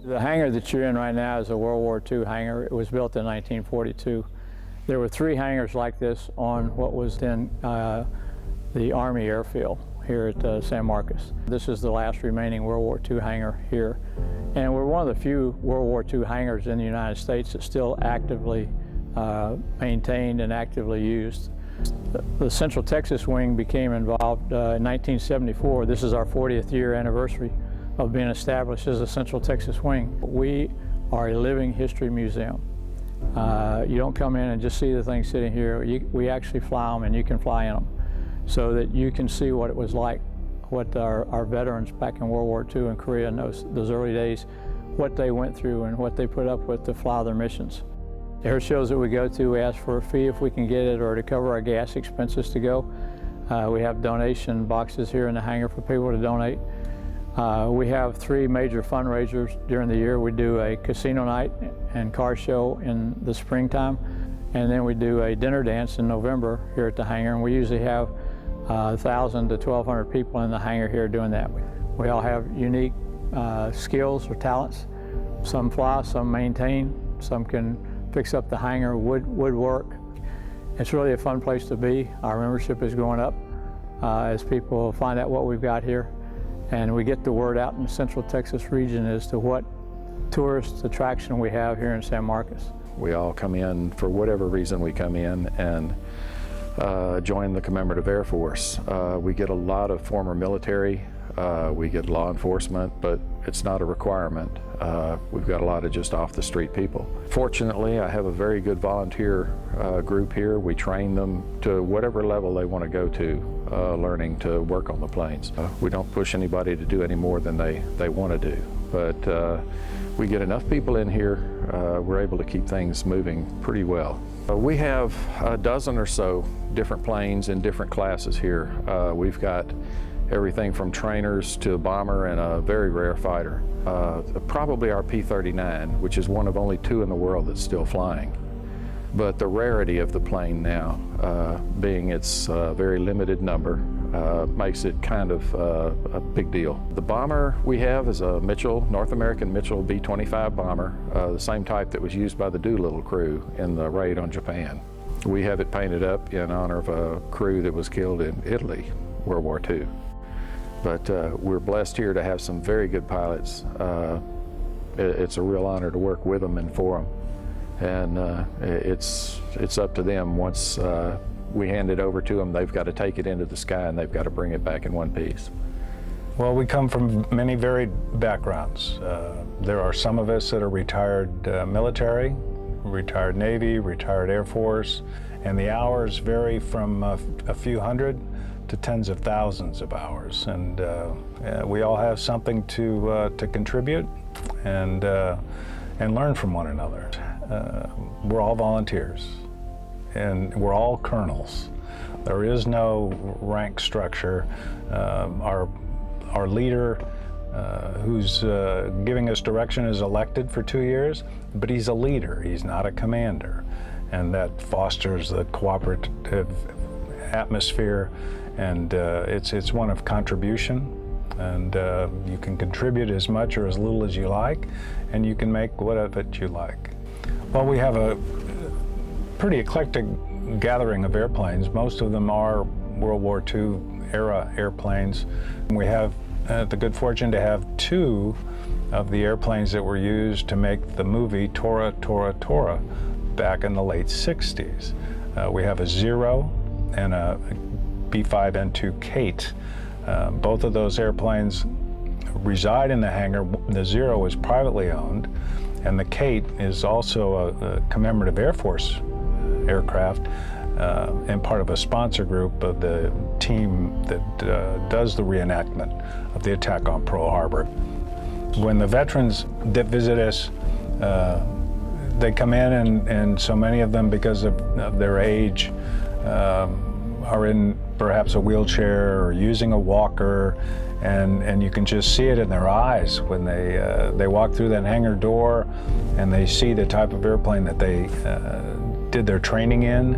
The hangar that you're in right now is a World War II hangar. It was built in 1942. There were 3 hangars like this on what was then the Army airfield here at San Marcos. This is the last remaining World War II hangar here. And we're one of the few World War II hangars in the United States that's still actively maintained and actively used. The Central Texas Wing became involved in 1974. This is our 40th year anniversary of being established as a Central Texas Wing. We are a living history museum. You don't come in and just see the things sitting here. We actually fly them, and you can fly in them, so that you can see what it was like, what our veterans back in World War II in Korea in those early days, what they went through and what they put up with to fly their missions. The air shows that we go to, we ask for a fee if we can get it, or to cover our gas expenses to go. We have donation boxes here in the hangar for people to donate. We have 3 major fundraisers during the year. We do a casino night and car show in the springtime, and then we do a dinner dance in November here at the hangar, and we usually have 1,000 to 1,200 people in the hangar here doing that. We all have unique skills or talents. Some fly, some maintain, some can fix up the hangar, woodwork. It's really a fun place to be. Our membership is going up as people find out what we've got here. And we get the word out in the Central Texas region as to what tourist attraction we have here in San Marcos. We all come in for whatever reason we come in and join the Commemorative Air Force. We get a lot of former military, we get law enforcement, but it's not a requirement. We've got a lot of just off the street people. Fortunately, I have a very good volunteer group here. We train them to whatever level they want to go to, learning to work on the planes. We don't push anybody to do any more than they want to do, but we get enough people in here, we're able to keep things moving pretty well. We have a dozen or so different planes in different classes here. We've got everything from trainers to a bomber and a very rare fighter. Probably our P-39, which is one of only 2 in the world that's still flying. But the rarity of the plane now, being its very limited number, makes it kind of a big deal. The bomber we have is a Mitchell, North American Mitchell B-25 bomber, the same type that was used by the Doolittle crew in the raid on Japan. We have it painted up in honor of a crew that was killed in Italy, World War II. But we're blessed here to have some very good pilots. It's a real honor to work with them and for them. And it's up to them. Once we hand it over to them, they've got to take it into the sky and they've got to bring it back in one piece. Well, we come from many varied backgrounds. There are some of us that are retired military, retired Navy, retired Air Force, and the hours vary from a few hundred to tens of thousands of hours, and we all have something to contribute and learn from one another. We're all volunteers, and we're all colonels. There is no rank structure. Our leader, who's giving us direction, is elected for 2 years, but he's a leader. He's not a commander, and that fosters the cooperative atmosphere. And it's one of contribution, and you can contribute as much or as little as you like, and you can make what of it you like. Well, we have a pretty eclectic gathering of airplanes. Most of them are World War II era airplanes. We have the good fortune to have 2 of the airplanes that were used to make the movie Tora, Tora, Tora back in the late 60s. We have a Zero and a B-5N2 Kate. Both of those airplanes reside in the hangar. The Zero is privately owned, and the Kate is also a Commemorative Air Force aircraft and part of a sponsor group of the team that does the reenactment of the attack on Pearl Harbor. When the veterans that visit us, they come in, and so many of them, because of their age, are in perhaps a wheelchair or using a walker, and you can just see it in their eyes when they walk through that hangar door and they see the type of airplane that they did their training in,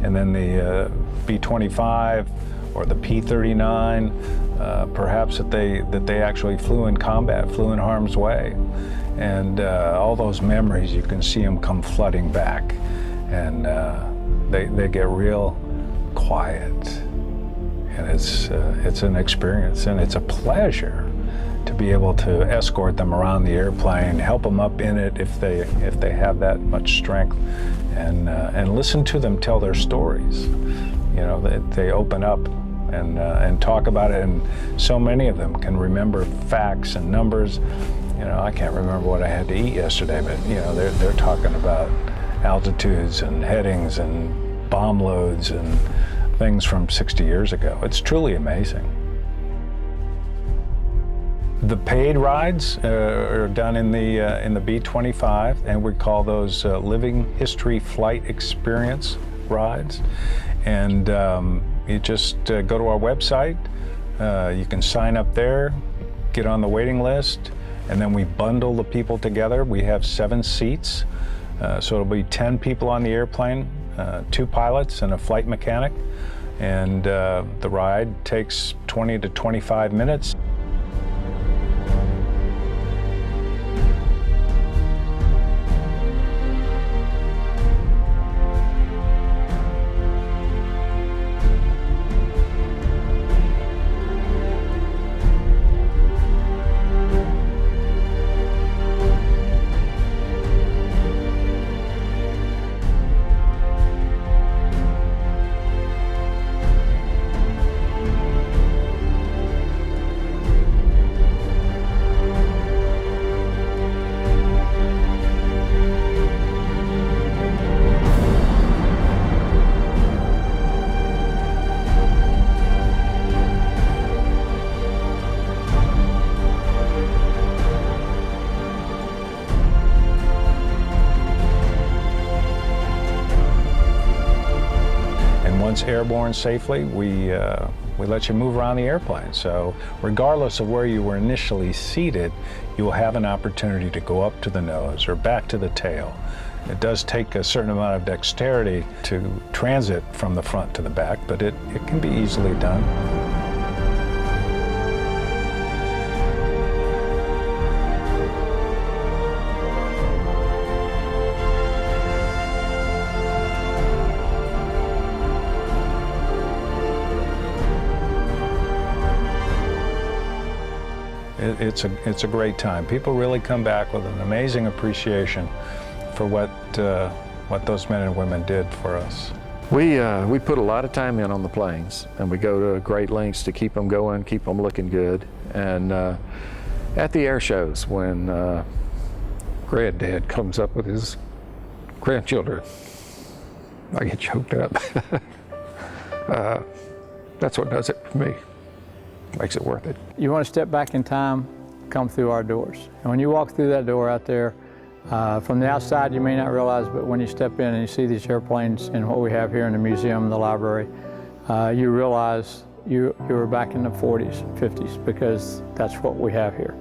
and then the B-25 or the P-39, perhaps that they actually flew in combat, flew in harm's way. And all those memories, you can see them come flooding back. And they get real quiet. And it's an experience, and it's a pleasure to be able to escort them around the airplane, help them up in it if they have that much strength, and listen to them tell their stories. You know, they open up and talk about it, and so many of them can remember facts and numbers. You know, I can't remember what I had to eat yesterday, but you know, they're talking about altitudes and headings and bomb loads and things from 60 years ago. It's truly amazing. The paid rides are done in the B-25, and we call those Living History Flight Experience rides. And you just go to our website, you can sign up there, get on the waiting list, and then we bundle the people together. We have 7 seats, so it'll be 10 people on the airplane, 2 pilots and a flight mechanic, and the ride takes 20 to 25 minutes. Once airborne safely, we let you move around the airplane. So regardless of where you were initially seated, you will have an opportunity to go up to the nose or back to the tail. It does take a certain amount of dexterity to transit from the front to the back, but it can be easily done. It's a great time. People really come back with an amazing appreciation for what those men and women did for us. We put a lot of time in on the planes, and we go to great lengths to keep them going, keep them looking good. And at the air shows, when granddad comes up with his grandchildren, I get choked up. That's what does it for me. Makes it worth it. You want to step back in time, come through our doors. And when you walk through that door out there, from the outside you may not realize, but when you step in and you see these airplanes and what we have here in the museum and the library, you realize you were back in the 40s, 50s, because that's what we have here.